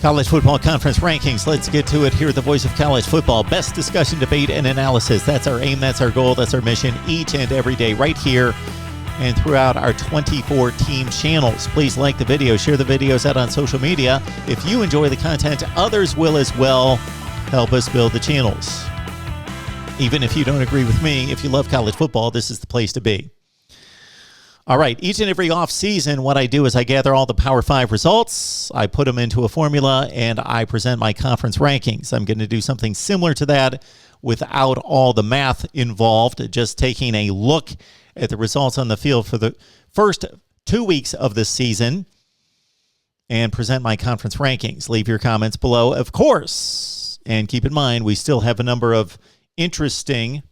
College Football Conference rankings. Let's get to it. Here at the Voice of College Football. Best discussion, debate, and analysis. That's our aim. That's our goal. That's our mission each and every day right here and throughout our 24 team channels. Please like the video. Share the videos out on social media. If you enjoy the content, others will as well. Help us build the channels. Even if you don't agree with me, if you love college football, this is the place to be. All right, each and every offseason, what I do is I gather all the Power 5 results, I put them into a formula, and I present my conference rankings. I'm going to do something similar to that without all the math involved, just taking a look at the results on the field for the first 2 weeks of the season and present my conference rankings. Leave your comments below, of course, and keep in mind we still have a number of interesting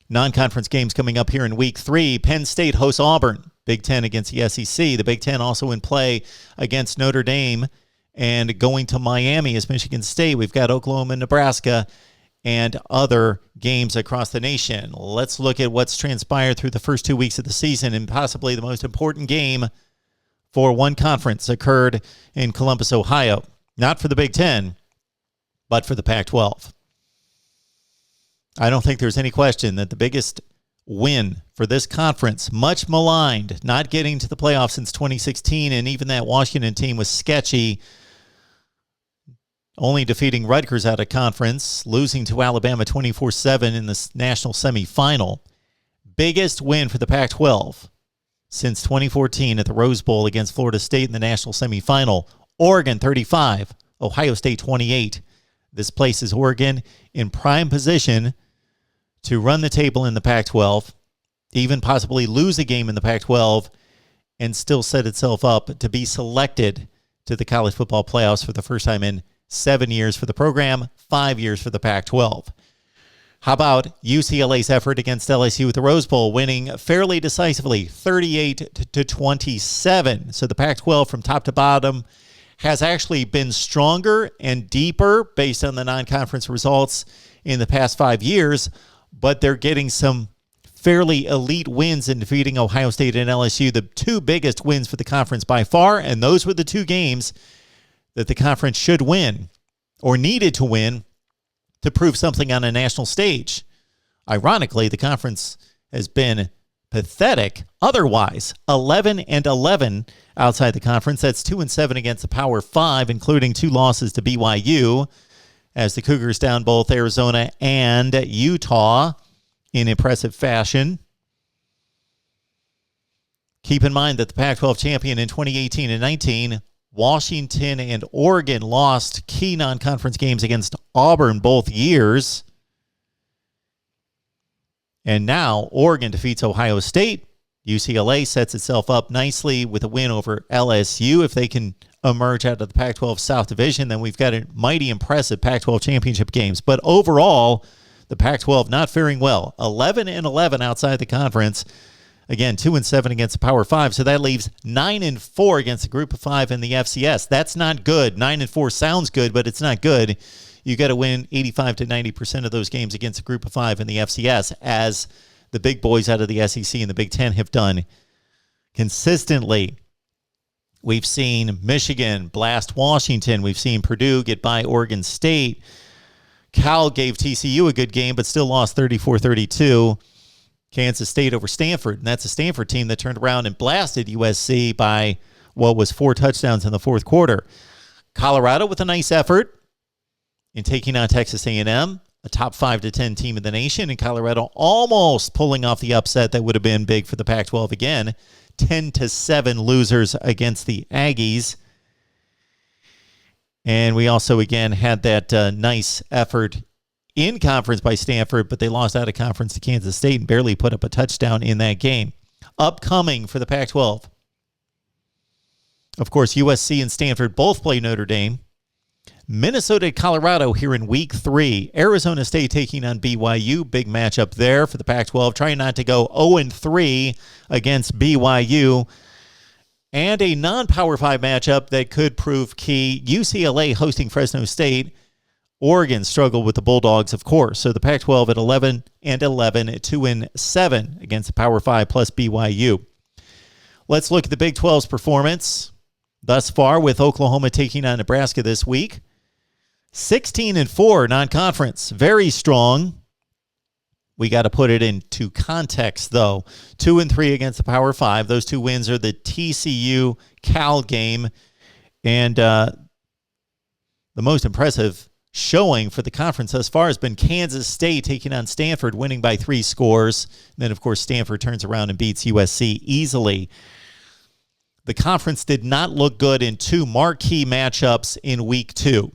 non-conference games coming up here in Week 3. Penn State hosts Auburn, Big Ten against the SEC. The Big Ten also in play against Notre Dame, and going to Miami is Michigan State. We've got Oklahoma and Nebraska and other games across the nation. Let's look at what's transpired through the first 2 weeks of the season, and possibly the most important game for one conference occurred in Columbus, Ohio. Not for the Big Ten, but for the Pac-12. I don't think there's any question that the biggest win for this conference, much maligned, not getting to the playoffs since 2016, and even that Washington team was sketchy, only defeating Rutgers out of conference, losing to Alabama 24-7 in the national semifinal. Biggest win for the Pac-12 since 2014 at the Rose Bowl against Florida State in the national semifinal. Oregon 35, Ohio State 28. This places Oregon in prime position to run the table in the Pac-12, even possibly lose a game in the Pac-12, and still set itself up to be selected to the college football playoffs for the first time in 7 years for the program, 5 years for the Pac-12. How about UCLA's effort against LSU at the Rose Bowl, winning fairly decisively, 38-27. So the Pac-12 from top to bottom has actually been stronger and deeper based on the non-conference results in the past 5 years, but they're getting some fairly elite wins in defeating Ohio State and LSU, the two biggest wins for the conference by far, and those were the two games that the conference should win or needed to win to prove something on a national stage. Ironically, the conference has been pathetic otherwise. 11-11 outside the conference. That's 2-7 against the Power 5, including 2 losses to BYU, as the Cougars down both Arizona and Utah in impressive fashion. Keep in mind that the Pac-12 champion in 2018 and 19, Washington and Oregon, lost key non-conference games against Auburn both years. And now Oregon defeats Ohio State. UCLA sets itself up nicely with a win over LSU. If they can emerge out of the Pac-12 South Division, then we've got a mighty impressive Pac-12 championship games. But overall, the Pac-12 not faring well. 11-11 outside the conference. Again, 2-7 against the Power 5. So that leaves 9-4 against the Group of 5 in the FCS. That's not good. 9-4 sounds good, but it's not good. You got to win 85-90% of those games against the Group of 5 in the FCS, as the big boys out of the SEC and the Big Ten have done consistently. We've seen Michigan blast Washington. We've seen Purdue get by Oregon State. Cal gave TCU a good game, but still lost 34-32. Kansas State over Stanford, and that's a Stanford team that turned around and blasted USC by what was 4 touchdowns in the fourth quarter. Colorado with a nice effort in taking on Texas A&M, a top 5 to 10 team in the nation, and Colorado almost pulling off the upset that would have been big for the Pac-12 again. 10-7 losers against the Aggies. And we also, again, had that nice effort in conference by Stanford, but they lost out of conference to Kansas State and barely put up a touchdown in that game. Upcoming for the Pac-12. Of course, USC and Stanford both play Notre Dame. Minnesota and Colorado here in Week 3. Arizona State taking on BYU. Big matchup there for the Pac-12. Trying not to go 0-3 against BYU. And a non-Power 5 matchup that could prove key. UCLA hosting Fresno State. Oregon struggled with the Bulldogs, of course. So the Pac-12 at 11-11, 2-7 against the Power 5 plus BYU. Let's look at the Big 12's performance. thus far with Oklahoma taking on Nebraska this week. 16-4 non-conference. Very strong. We got to put it into context, though. 2-3 against the Power 5. Those two wins are the TCU-Cal game. And the most impressive showing for the conference thus far has been Kansas State taking on Stanford, winning by 3 scores. And then, of course, Stanford turns around and beats USC easily. The conference did not look good in 2 marquee matchups in Week 2.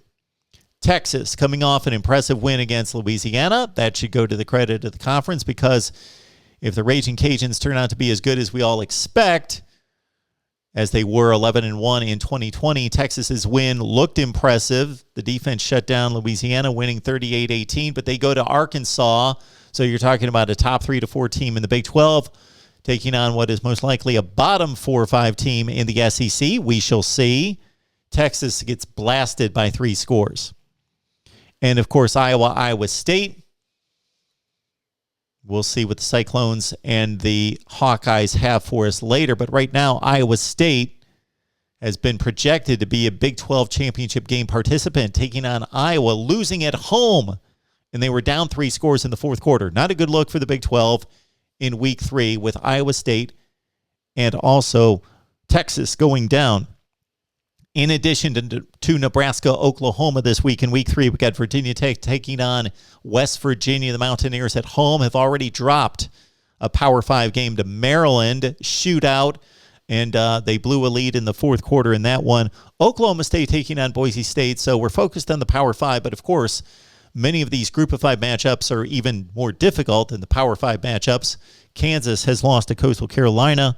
Texas coming off an impressive win against Louisiana. That should go to the credit of the conference, because if the Raging Cajuns turn out to be as good as we all expect, as they were 11-1 in 2020, Texas's win looked impressive. The defense shut down Louisiana, winning 38-18, but they go to Arkansas. So you're talking about a top 3 to 4 team in the Big 12, taking on what is most likely a bottom 4 or 5 team in the SEC. We shall see. Texas gets blasted by 3 scores. And, of course, Iowa State. We'll see what the Cyclones and the Hawkeyes have for us later. But right now, Iowa State has been projected to be a Big 12 championship game participant, taking on Iowa, losing at home. And they were down 3 scores in the fourth quarter. Not a good look for the Big 12 in Week 3 with Iowa State and also Texas going down. In addition to Nebraska, Oklahoma this week in Week 3, we got Virginia Tech taking on West Virginia. The Mountaineers at home have already dropped a Power 5 game to Maryland, shootout, and they blew a lead in the fourth quarter in that one. Oklahoma State taking on Boise State, so we're focused on the Power 5, but of course, many of these Group of 5 matchups are even more difficult than the Power 5 matchups. Kansas has lost to Coastal Carolina.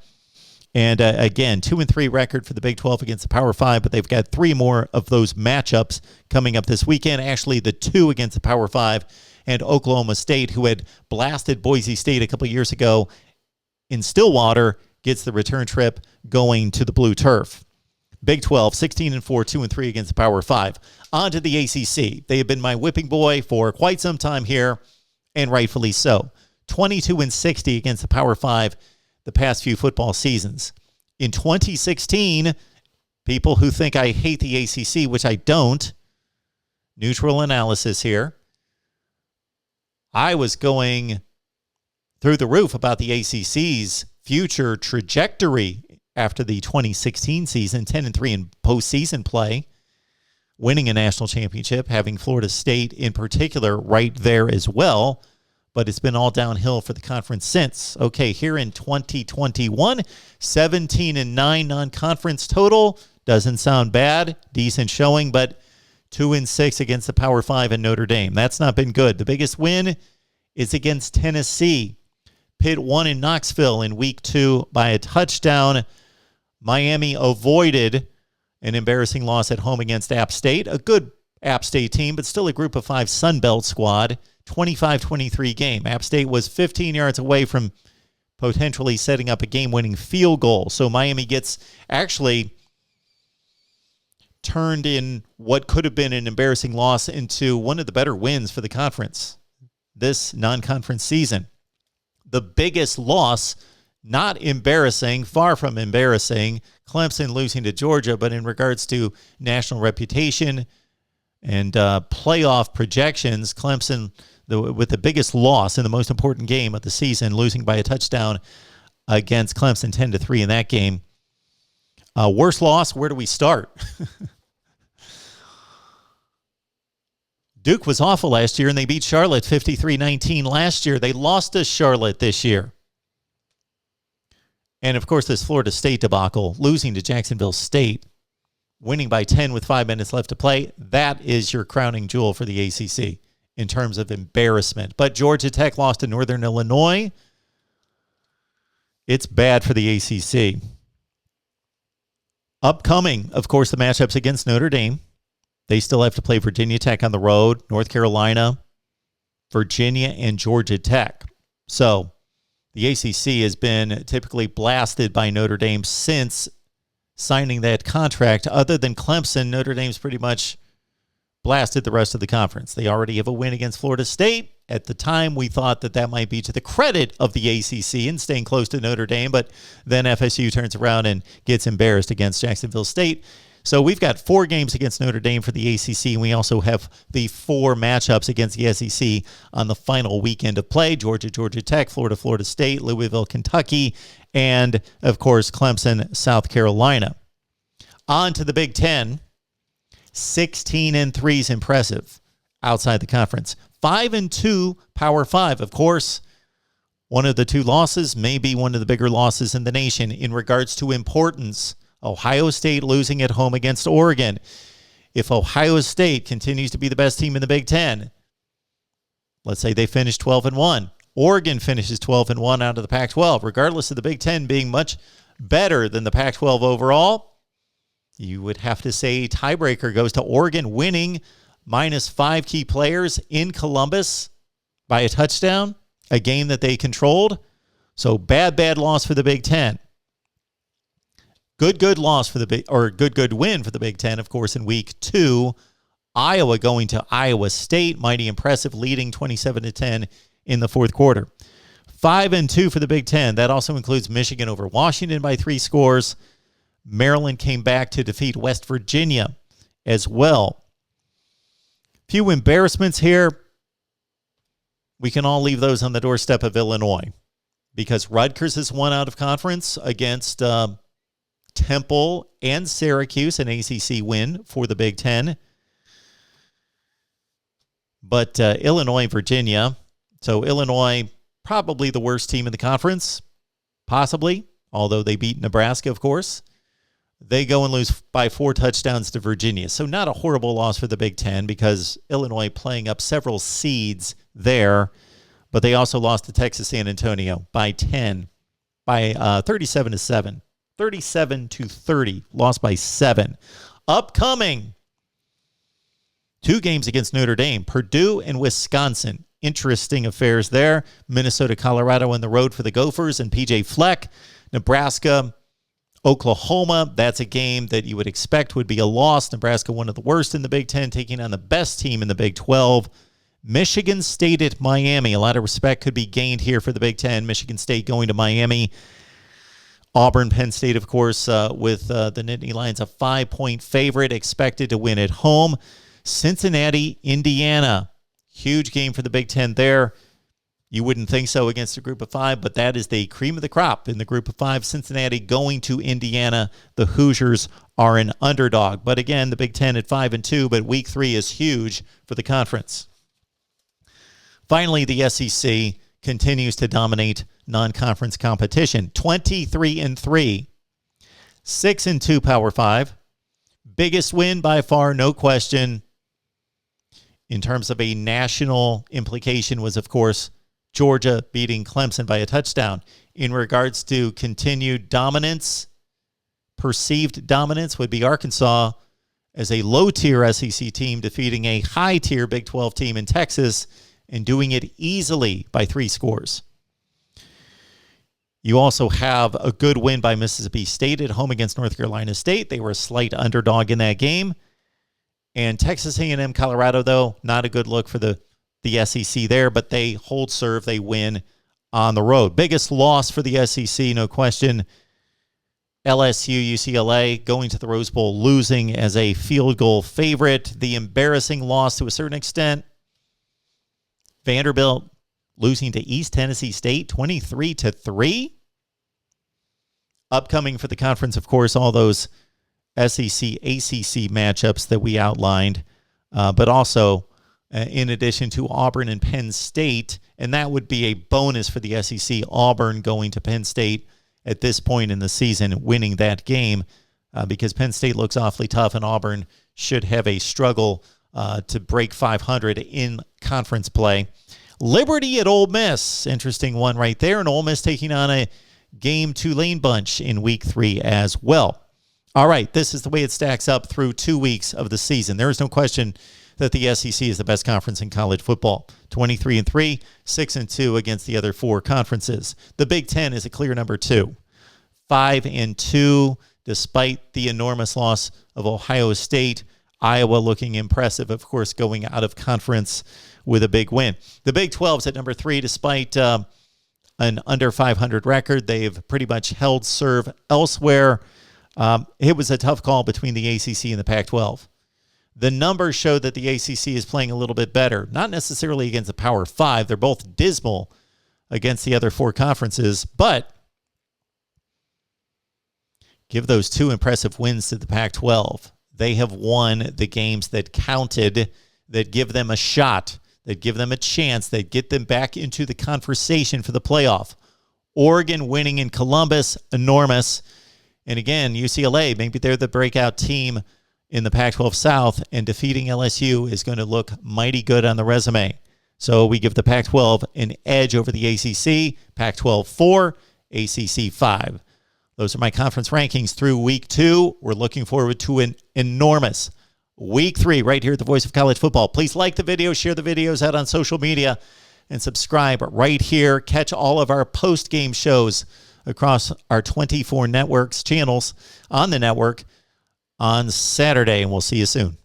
And again, 2-3 record for the Big 12 against the Power 5, but they've got 3 more of those matchups coming up this weekend. Actually, the 2 against the Power 5 and Oklahoma State, who had blasted Boise State a couple years ago in Stillwater, gets the return trip going to the blue turf. Big 12, 16-4, 2-3 against the Power 5. On to the ACC. They have been my whipping boy for quite some time here, and rightfully so. 22-60 against the Power 5 the past few football seasons. In 2016, people who think I hate the ACC, which I don't, neutral analysis here, I was going through the roof about the ACC's future trajectory after the 2016 season, 10-3 in postseason play, winning a national championship, having Florida State in particular right there as well. But it's been all downhill for the conference since. Okay, here in 2021, 17-9 non-conference total. Doesn't sound bad. Decent showing, but 2-6 against the Power 5 and Notre Dame. That's not been good. The biggest win is against Tennessee. Pitt won in Knoxville in Week 2 by a touchdown. Miami avoided an embarrassing loss at home against App State. A good App State team, but still a Group of 5 Sun Belt squad. 25-23 game. App State was 15 yards away from potentially setting up a game-winning field goal. So Miami gets actually turned in what could have been an embarrassing loss into one of the better wins for the conference this non-conference season. The biggest loss, not embarrassing, far from embarrassing, Clemson losing to Georgia, but in regards to national reputation and playoff projections, Clemson with the biggest loss in the most important game of the season, losing by a touchdown against Clemson 10-3 in that game. Worst loss, where do we start? Duke was awful last year, and they beat Charlotte 53-19 last year. They lost to Charlotte this year. And, of course, this Florida State debacle, losing to Jacksonville State, winning by 10 with 5 minutes left to play. That is your crowning jewel for the ACC in terms of embarrassment. But Georgia Tech lost to Northern Illinois. It's bad for the ACC. Upcoming, of course, the matchups against Notre Dame. They still have to play Virginia Tech on the road, North Carolina, Virginia, and Georgia Tech. So the ACC has been typically blasted by Notre Dame since signing that contract. Other than Clemson, Notre Dame's pretty much blasted the rest of the conference. They already have a win against Florida State. At the time, we thought that might be to the credit of the ACC and staying close to Notre Dame, but then FSU turns around and gets embarrassed against Jacksonville State. So we've got 4 games against Notre Dame for the ACC, and we also have the 4 matchups against the SEC on the final weekend of play: Georgia, Georgia Tech, Florida, Florida State, Louisville, Kentucky, and, of course, Clemson, South Carolina. On to the Big Ten. 16-3 is impressive outside the conference. 5-2 Power 5. Of course, one of the 2 losses may be one of the bigger losses in the nation in regards to importance. Ohio State losing at home against Oregon. If Ohio State continues to be the best team in the Big Ten, let's say they finish 12-1. Oregon finishes 12-1 out of the Pac-12. Regardless of the Big Ten being much better than the Pac-12 overall, you would have to say tiebreaker goes to Oregon winning -5 key players in Columbus by a touchdown, a game that they controlled. So bad loss for the Big Ten. Good loss for the good win for the Big Ten, of course, in week 2. Iowa going to Iowa State, mighty impressive, leading 27-10 in the fourth quarter. 5-2 for the Big Ten. That also includes Michigan over Washington by 3 scores. Maryland came back to defeat West Virginia as well. Few embarrassments here. We can all leave those on the doorstep of Illinois, because Rutgers has won out of conference against Temple and Syracuse, an ACC win for the Big Ten. But Illinois, Virginia. So Illinois, probably the worst team in the conference, possibly, although they beat Nebraska, of course. They go and lose by 4 touchdowns to Virginia. So not a horrible loss for the Big Ten, because Illinois playing up several seeds there. But they also lost to Texas San Antonio by 10, by 37-7. 37-30, lost by 7. Upcoming 2 games against Notre Dame, Purdue and Wisconsin. Interesting affairs there. Minnesota, Colorado on the road for the Gophers and PJ Fleck. Nebraska, Oklahoma. That's a game that you would expect would be a loss. Nebraska, one of the worst in the Big Ten, taking on the best team in the Big 12. Michigan State at Miami. A lot of respect could be gained here for the Big Ten. Michigan State going to Miami. Auburn, Penn State, of course, with the Nittany Lions, a 5-point favorite, expected to win at home. Cincinnati, Indiana. Huge game for the Big Ten there. You wouldn't think so against a group of 5, but that is the cream of the crop in the group of 5. Cincinnati going to Indiana. The Hoosiers are an underdog. But again, the Big Ten at 5-2, but week 3 is huge for the conference. Finally, the SEC continues to dominate non-conference competition. 23-3, 6-2 Power 5. Biggest win by far, no question, in terms of a national implication, was, of course, Georgia beating Clemson by a touchdown. In regards to continued dominance, perceived dominance would be Arkansas as a low-tier SEC team defeating a high-tier Big 12 team in Texas and doing it easily by 3 scores. You also have a good win by Mississippi State at home against North Carolina State. They were a slight underdog in that game. And Texas A&M, Colorado, though, not a good look for the SEC there, but they hold serve, they win on the road. Biggest loss for the SEC, no question. LSU, UCLA going to the Rose Bowl, losing as a field goal favorite. The embarrassing loss to a certain extent. Vanderbilt losing to East Tennessee State, 23-3. Upcoming for the conference, of course, all those SEC, ACC matchups that we outlined, but also in addition to Auburn and Penn State, and that would be a bonus for the SEC. Auburn going to Penn State at this point in the season, winning that game, because Penn State looks awfully tough, and Auburn should have a struggle to break 500 in conference play. Liberty at Ole Miss, interesting one right there, and Ole Miss taking on a game Tulane bunch in week 3 as well. All right, this is the way it stacks up through 2 weeks of the season. There is no question that the SEC is the best conference in college football. 23-3, 6-2 against the other 4 conferences. The Big Ten is a clear number 2. 5-2, despite the enormous loss of Ohio State. Iowa looking impressive, of course, going out of conference with a big win. The Big 12's at number 3, despite an under 500 record. They've pretty much held serve elsewhere. It was a tough call between the ACC and the Pac-12. The numbers show that the ACC is playing a little bit better, not necessarily against the Power 5. They're both dismal against the other 4 conferences, but give those 2 impressive wins to the Pac-12. They have won the games that counted, that give them a shot, that give them a chance, that get them back into the conversation for the playoff. Oregon winning in Columbus, enormous. And again, UCLA, maybe they're the breakout team in the Pac-12 South, and defeating LSU is going to look mighty good on the resume. So we give the Pac-12 an edge over the ACC, Pac-12 4, ACC 5. Those are my conference rankings through week 2. We're looking forward to an enormous week 3 right here at the Voice of College Football. Please like the video, share the videos out on social media, and subscribe right here. Catch all of our post-game shows across our 24 networks, channels on the network on Saturday, and we'll see you soon.